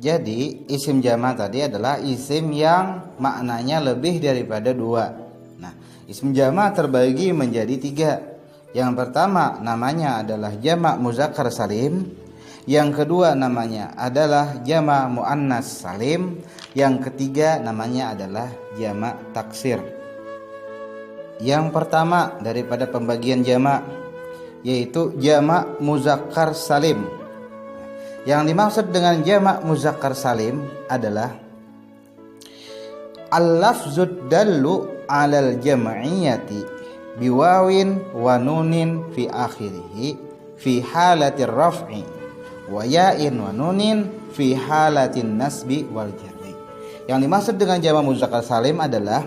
Jadi isim jamak tadi adalah isim yang maknanya lebih daripada dua. Nah, isim jamak terbagi menjadi tiga. Yang pertama namanya adalah jamak muzakkar salim. Yang kedua namanya adalah jamak muannas salim. Yang ketiga namanya adalah jamak taksir. Yang pertama daripada pembagian jamak yaitu jamak muzakkar salim. Yang dimaksud dengan jamak muzakkar salim adalah al-lafzud dallu 'alal jam'iyati biwawin wa nunin fi akhirih fi halatir raf'i wa ya'in wa nunin fi halatin nasbi wal jarri. Yang dimaksud dengan jamak muzakkar salim adalah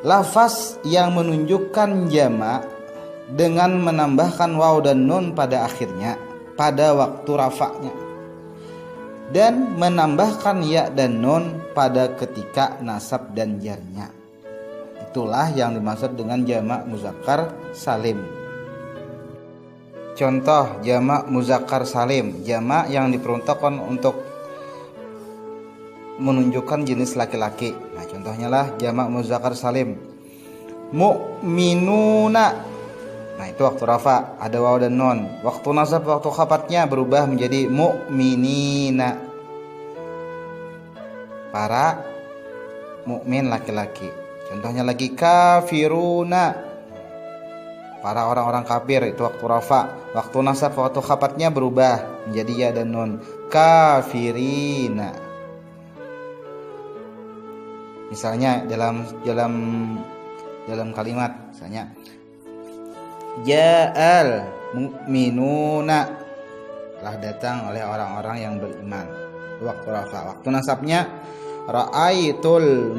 lafaz yang menunjukkan jamak dengan menambahkan waw dan nun pada akhirnya pada waktu rafa'nya dan menambahkan ya dan nun pada ketika nasab dan jarnya. Itulah yang dimaksud dengan jamak muzakkar salim. Contoh jamak muzakkar salim, jamak yang diperuntukkan untuk menunjukkan jenis laki-laki. Nah, contohnya lah jamak muzakkar salim mu'minuna. Nah, itu waktu rafa ada waw dan nun. Waktu nasab, waktu khafatnya berubah menjadi mu'minina, para mukmin laki-laki. Contohnya lagi kafiruna, para orang-orang kafir. Itu waktu rafa. Waktu nasab, waktu khafatnya berubah menjadi ya dan nun, kafirina. Misalnya dalam kalimat misalnya ja'al mu'minuna, telah datang oleh orang-orang yang beriman. Waktu rafa. Waktu nasabnya ra'aitul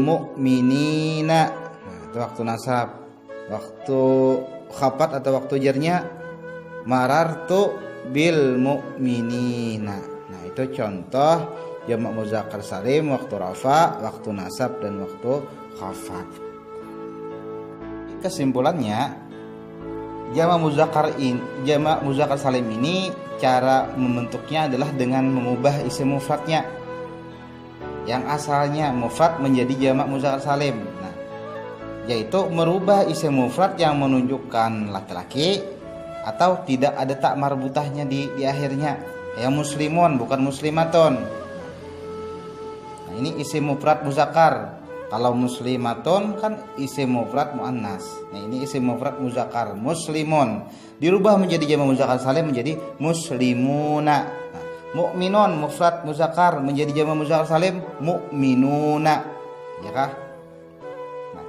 mu'minina. Nah, itu waktu nasab. Waktu khafat atau waktu jarnya marartu bil mu'minina. Nah, itu contoh jamak muzakkar salim waktu rafa, waktu nasab dan waktu khafat. Kesimpulannya, jamak muzakkar salim ini cara membentuknya adalah dengan mengubah isim mufradnya yang asalnya mufrad menjadi jamak muzakkar salim. Nah, yaitu merubah isim mufrad yang menunjukkan laki-laki atau tidak ada tak marbutahnya di akhirnya. Ya muslimun bukan muslimatun. Nah, ini isim mufrad muzakkar. Kalau muslimatun kan isim mufrad muannas. Nah, ini isim mufrad muzakkar muslimun dirubah menjadi jamak muzakkar salim menjadi muslimuna. Nah, mukminun mufrad muzakkar menjadi jamak muzakkar salim mukminuna. Ya kah? Nah,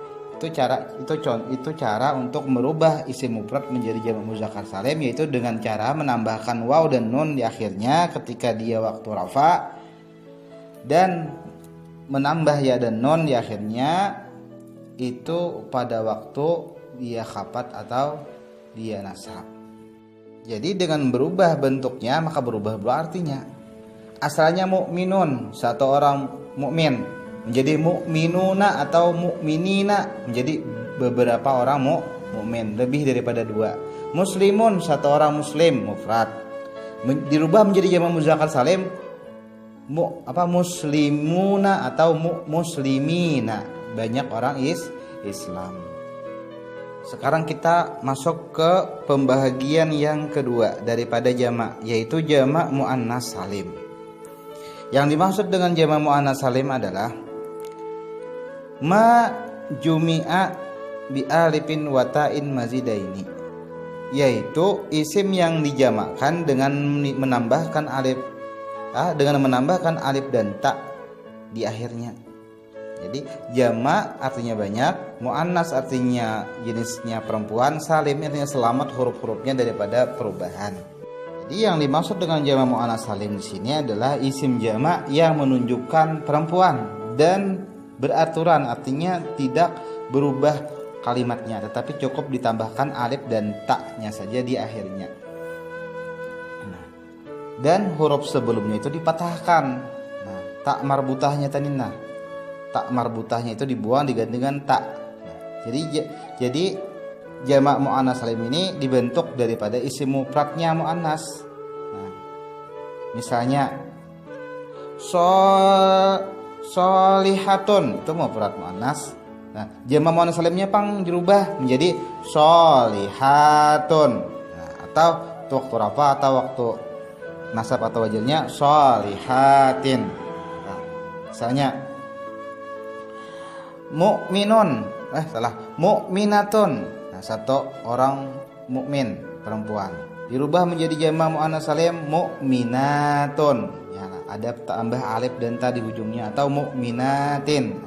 itu cara untuk merubah isim mufrad menjadi jamak muzakkar salim, yaitu dengan cara menambahkan waw dan nun di akhirnya ketika dia waktu rafa dan menambah ya dan nun di akhirnya itu pada waktu dia khafat atau dia nasab. Jadi dengan berubah bentuknya maka berubah pula artinya. Asalnya mukminun, satu orang mukmin, menjadi mukminuna atau mukminina, menjadi beberapa orang mukmin, lebih daripada dua. Muslimun, satu orang muslim, mufrad, dirubah menjadi jamak muzakkar salim muslimuna atau muslimina, banyak orang Islam. Sekarang kita masuk ke pembahagian yang kedua daripada jamak, yaitu jamak muannas salim. Yang dimaksud dengan jamak muannas salim adalah ma jumi'a bi alifin wa ta'in mazidaini, yaitu isim yang dijamakkan dengan menambahkan alif dan ta di akhirnya. Jadi jamak artinya banyak, muannas artinya jenisnya perempuan, salim artinya selamat huruf-hurufnya daripada perubahan. Jadi yang dimaksud dengan jamak muannas salim di sini adalah isim jamak yang menunjukkan perempuan dan beraturan, artinya tidak berubah kalimatnya, tetapi cukup ditambahkan alif dan ta-nya saja di akhirnya. Dan huruf sebelumnya itu dipatahkan. Nah, tak marbutahnya tadi, tak marbutahnya itu dibuang diganti dengan tak. Jadi jamak muannas salim ini dibentuk daripada isim mufradnya muannas. Nah, Misalnya solihatun itu mufrad muannas. Nah, jamak muannas salimnya pang dirubah menjadi solihatun. Nah, atau waktu rafa atau waktu nasab atau wajarnya solihatin. Nah, misalnya mukminun, mukminatun. Nah, satu orang mukmin perempuan dirubah menjadi jamak muannas salim mukminatun. Ya, ada tambah alif dan ta di ujungnya, atau mukminatin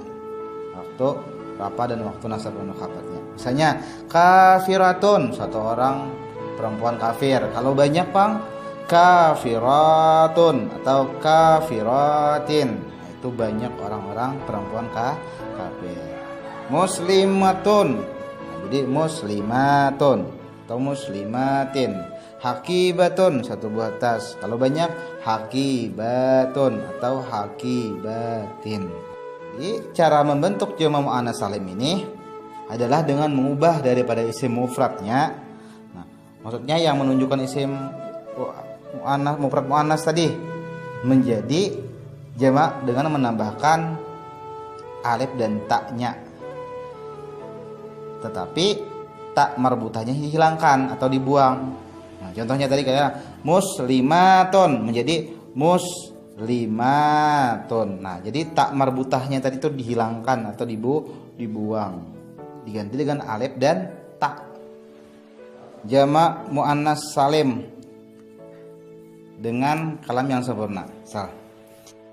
waktu rafa dan waktu nasab dan khabarnya. Misalnya kafiratun, satu orang perempuan kafir. Kalau banyak pang kafiratun atau kafiratin. Nah, itu banyak orang-orang perempuan kafir. Muslimatun. Nah, jadi muslimatun atau muslimatin. Hakibatun, satu buah tas. Kalau banyak hakibatun atau hakibatin. Jadi cara membentuk jamak muannas salim ini adalah dengan mengubah daripada isim mufradnya. Nah, maksudnya yang menunjukkan isim muannas mufrad muannas tadi menjadi jamak dengan menambahkan alif dan taknya. Tetapi tak marbutahnya dihilangkan atau dibuang. Nah, contohnya tadi kayak muslimatun menjadi muslimatun. Nah, jadi tak marbutahnya tadi itu dihilangkan atau dibuang, diganti dengan alif dan tak. Jamak muannas salim dengan kalam yang sempurna.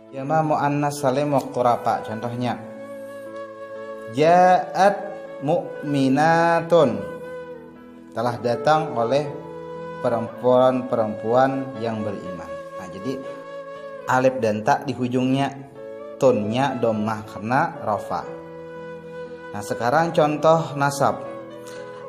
Jamak muannas salim waktu rafa. Contohnya ja'at mu'minatun, telah datang oleh perempuan-perempuan yang beriman. Nah, jadi alif dan ta di ujungnya, tonnya dhammah karena rafa. Nah, sekarang contoh nasab.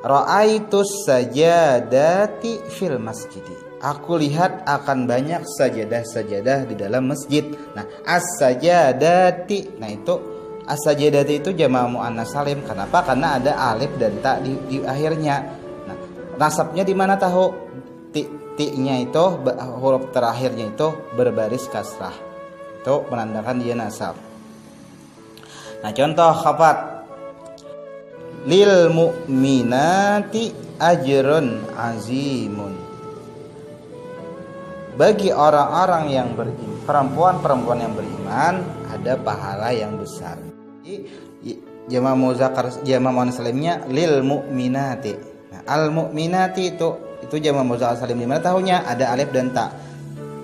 Ra'aitus sajadati fil masjidi. Aku lihat akan banyak sajadah-sajadah di dalam masjid. Nah, as-sajadati. Nah, itu as-sajadati itu jamak muannas salim. Kenapa? Karena ada alif dan ta di akhirnya. Nah, nasabnya di mana tahu? Ti-nya itu huruf terakhirnya itu berbaris kasrah. Itu menandakan dia nasab. Nah, contoh khafat. Lil mu'minati ajrun azimun. Bagi orang-orang yang beriman, perempuan-perempuan yang beriman ada pahala yang besar. Jamak muannas salimnya lil mu'minati. Nah, al mu'minati itu jamak muannas salim. Di mana tahunya? Ada alif dan ta.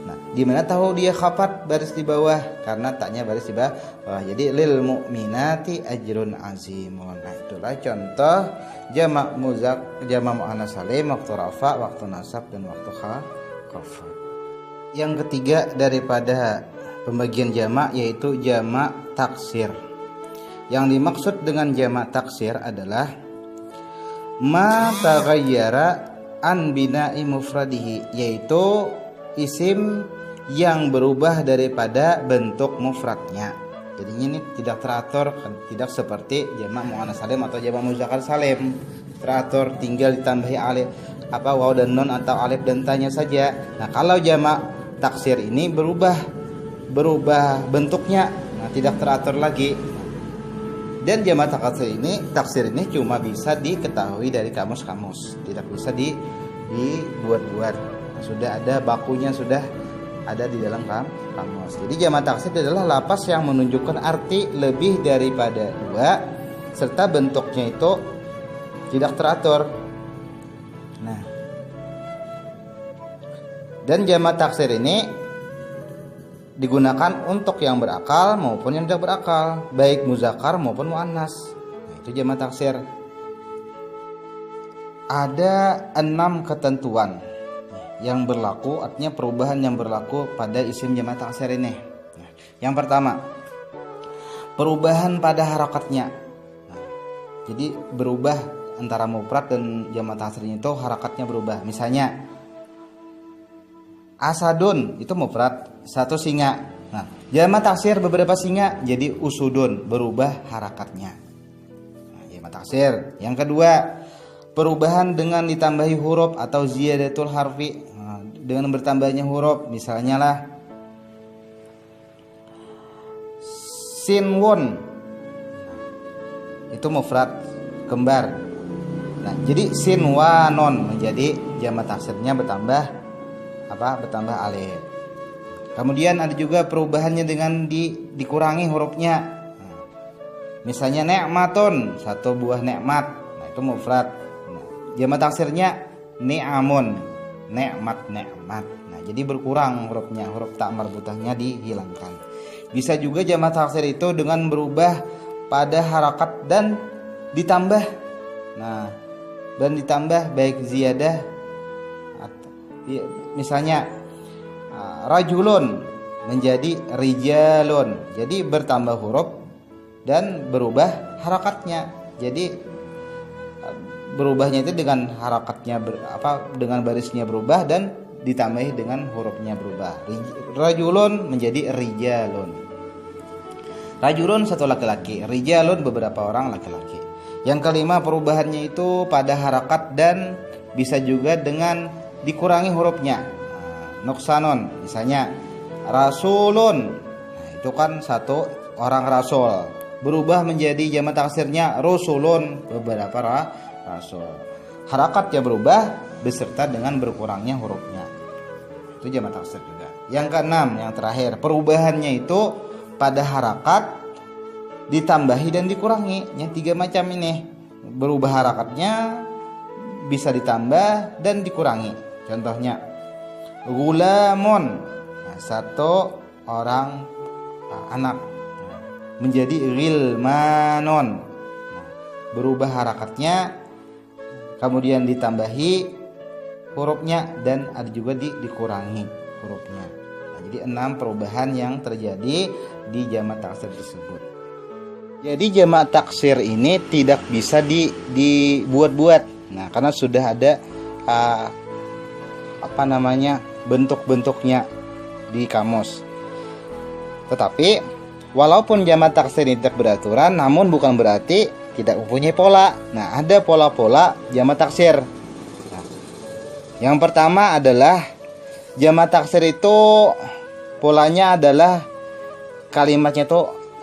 Nah, di mana tahu dia khafat baris di bawah? Karena taknya baris di bawah. Jadi lil mu'minati ajrun azimun. Nah, itulah contoh jamak muannas salim waktu rafa, waktu nasab dan waktu khafat. Yang ketiga daripada pembagian jamak yaitu jamak taksir. Yang dimaksud dengan jamak taksir adalah ma taghayyara an bina'i mufradihi, yaitu isim yang berubah daripada bentuk mufradnya. Jadinya ini tidak teratur, tidak seperti jamak muannas salim atau jamak muzakkar salim. Teratur, tinggal ditambahi alif waw dan nun atau alif dan tanya saja. Nah, kalau jamak taksir ini berubah bentuknya, nah, tidak teratur lagi. Dan jamak taksir ini cuma bisa diketahui dari kamus-kamus, tidak bisa dibuat-buat. Nah, sudah ada bakunya, sudah ada di dalam kamus. Jadi jamak taksir adalah lapas yang menunjukkan arti lebih daripada dua serta bentuknya itu tidak teratur. Nah, dan jamak taksir ini digunakan untuk yang berakal maupun yang tidak berakal, baik muzakkar maupun muannas. Nah, itu jamak taksir. Ada 6 ketentuan yang berlaku, artinya perubahan yang berlaku pada isim jamak taksir ini. Nah, yang pertama, perubahan pada harakatnya. Nah, jadi berubah antara mufrad dan jamak taksir itu harakatnya berubah. Misalnya asadun itu mufrad, satu singa. Nah, jamak taksir beberapa singa jadi usudun, berubah harakatnya. Nah, jamak taksir. Yang kedua, perubahan dengan ditambahi huruf atau ziyadatul harfi. Nah, dengan bertambahnya huruf, misalnya lah sinwon, itu mufrad kembar. Nah, jadi sinwanon menjadi jamak taksirnya bertambah bertambah alif. Kemudian ada juga perubahannya dengan dikurangi hurufnya. Nah, misalnya ni'matun, satu buah nikmat. Nah, itu mufrad. Nah, jamak taksirnya ni'amun, nikmat. Nah, jadi berkurang hurufnya, huruf tak marbutahnya dihilangkan. Bisa juga jamak taksir itu dengan berubah pada harakat dan ditambah. Nah, dan ditambah baik ziyadah, misalnya rajulun menjadi rijalun, jadi bertambah huruf dan berubah harakatnya. Jadi berubahnya itu dengan harakatnya dengan barisnya berubah dan ditambahi dengan hurufnya berubah. Rajulun menjadi rijalun. Rajulun satu laki-laki, rijalun beberapa orang laki-laki. Yang kelima, perubahannya itu pada harakat dan bisa juga dengan dikurangi hurufnya. Nuksanon, misalnya rasulun. Nah, itu kan satu orang rasul, berubah menjadi jamak taksirnya rusulun, beberapa rasul. Harakatnya berubah beserta dengan berkurangnya hurufnya. Itu jamak taksir juga. Yang keenam, yang terakhir, perubahannya itu pada harakat ditambahi dan dikurangi. Yang tiga macam ini, berubah harakatnya, bisa ditambah dan dikurangi. Contohnya gulamun, nah, satu orang anak, menjadi ghilmanon. Nah, berubah harakatnya, kemudian ditambahi hurufnya dan ada juga dikurangi hurufnya. Nah, jadi 6 perubahan yang terjadi di jamak taksir tersebut. Jadi jamak taksir ini tidak bisa dibuat-buat. Nah, karena sudah ada bentuk-bentuknya di kamus. Tetapi walaupun jamak taksir ini tidak beraturan, namun bukan berarti tidak mempunyai pola. Nah, ada pola-pola jamak taksir. Nah, yang pertama adalah jamak taksir itu polanya adalah kalimatnya itu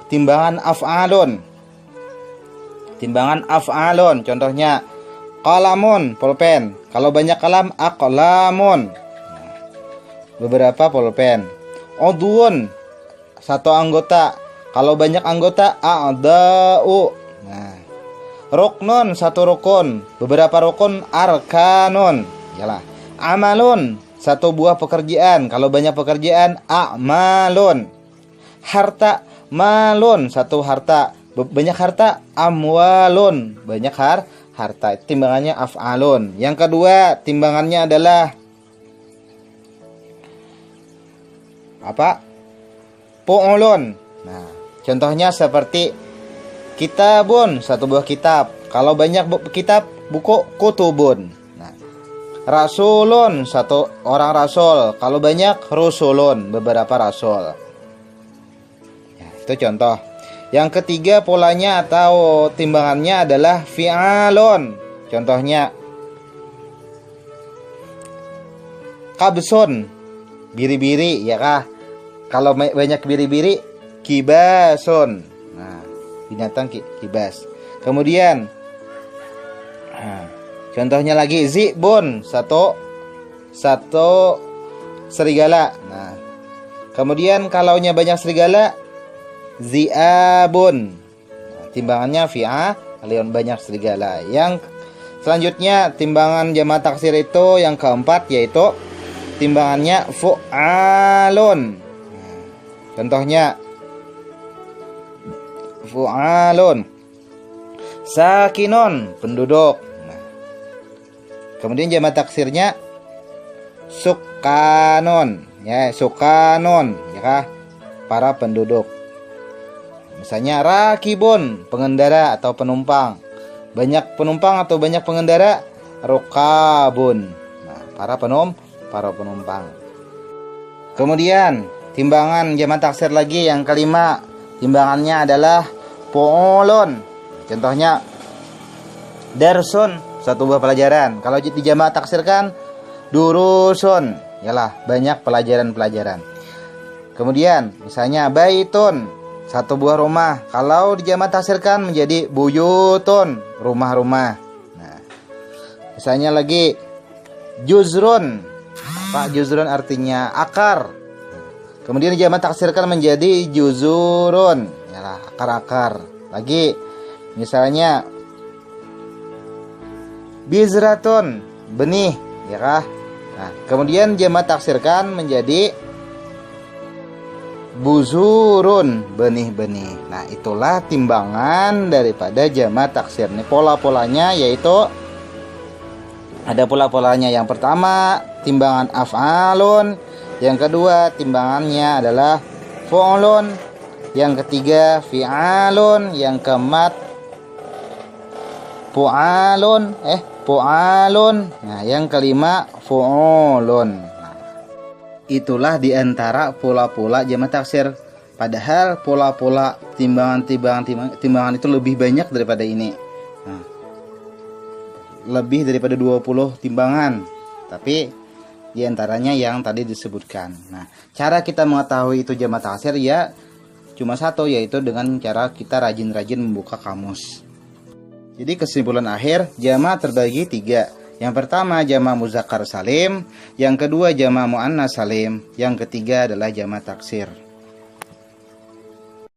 timbangan af'alun. Timbangan af'alun, contohnya qalamun, pulpen. Kalau banyak kalam, aqlamun. Beberapa pulpen. Udhun, satu anggota. Kalau banyak anggota, a'da'u. Nah, ruknun, satu rukun. Beberapa rukun, arkanun. Yalah. Amalun, satu buah pekerjaan. Kalau banyak pekerjaan, a'malun. Harta, malun, satu harta. Banyak harta, amwalun, banyak harta. Timbangannya af'alun. Yang kedua, timbangannya adalah pu'ulun. Nah, contohnya seperti kitabun, satu buah kitab. Kalau banyak kitab, buku, kutubun. Nah, rasulun, satu orang rasul. Kalau banyak, rusulun, beberapa rasul. Ya, itu contoh. Yang ketiga, polanya atau timbangannya adalah fi'alun. Contohnya kabsun, biri-biri, ya kah? Kalau banyak biri-biri, kibasun. Nah, binatang kibas. Kemudian contohnya lagi zibun, satu serigala. Nah, kemudian kalaunya banyak serigala, ziabun. Nah, timbangannya fi'alun, banyak serigala. Yang selanjutnya timbangan jamak taksir itu yang keempat, yaitu timbangannya fu'alun. Nah, contohnya fu'alun, sakinun, penduduk. Nah, kemudian jamak taksirnya sukanun, ya, sukanun, ya kah? Para penduduk. Misalnya rakibun, pengendara atau penumpang. Banyak penumpang atau banyak pengendara, rukabun. Nah, para penumpang. Kemudian timbangan jamak taksir lagi yang kelima, timbangannya adalah pu'ulun. Contohnya darsun, satu buah pelajaran. Kalau dijamak taksirkan durusun, Yalah, banyak pelajaran-pelajaran. Kemudian misalnya baitun, satu buah rumah. Kalau dijamak taksirkan menjadi buyutun, rumah-rumah. Nah, misalnya lagi juzrun. Apa juzrun artinya? Akar. Kemudian dijamak taksirkan menjadi juzurun. Yalah, akar-akar. Lagi misalnya bizratun, benih, ya kah? Nah, kemudian jamak taksirkan menjadi buzurun, benih-benih. Nah, itulah timbangan daripada jamak taksir. Ini pola-polanya yaitu ada pola-polanya. Yang pertama timbangan af'alun, yang kedua timbangannya adalah fu'lun, yang ketiga fi'alun, yang keempat pu'alun. Nah, yang kelima fu'ulun. Nah, itulah diantara pola-pola jamak taksir. Padahal pola-pola timbangan itu lebih banyak daripada ini. Nah, lebih daripada 20 timbangan. Tapi diantaranya yang tadi disebutkan. Nah, cara kita mengetahui itu jamak taksir ya cuma satu, yaitu dengan cara kita rajin-rajin membuka kamus. Jadi kesimpulan akhir, jamak terbagi 3. Yang pertama jamak muzakkar salim, yang kedua jamak muannas salim, yang ketiga adalah jamak taksir.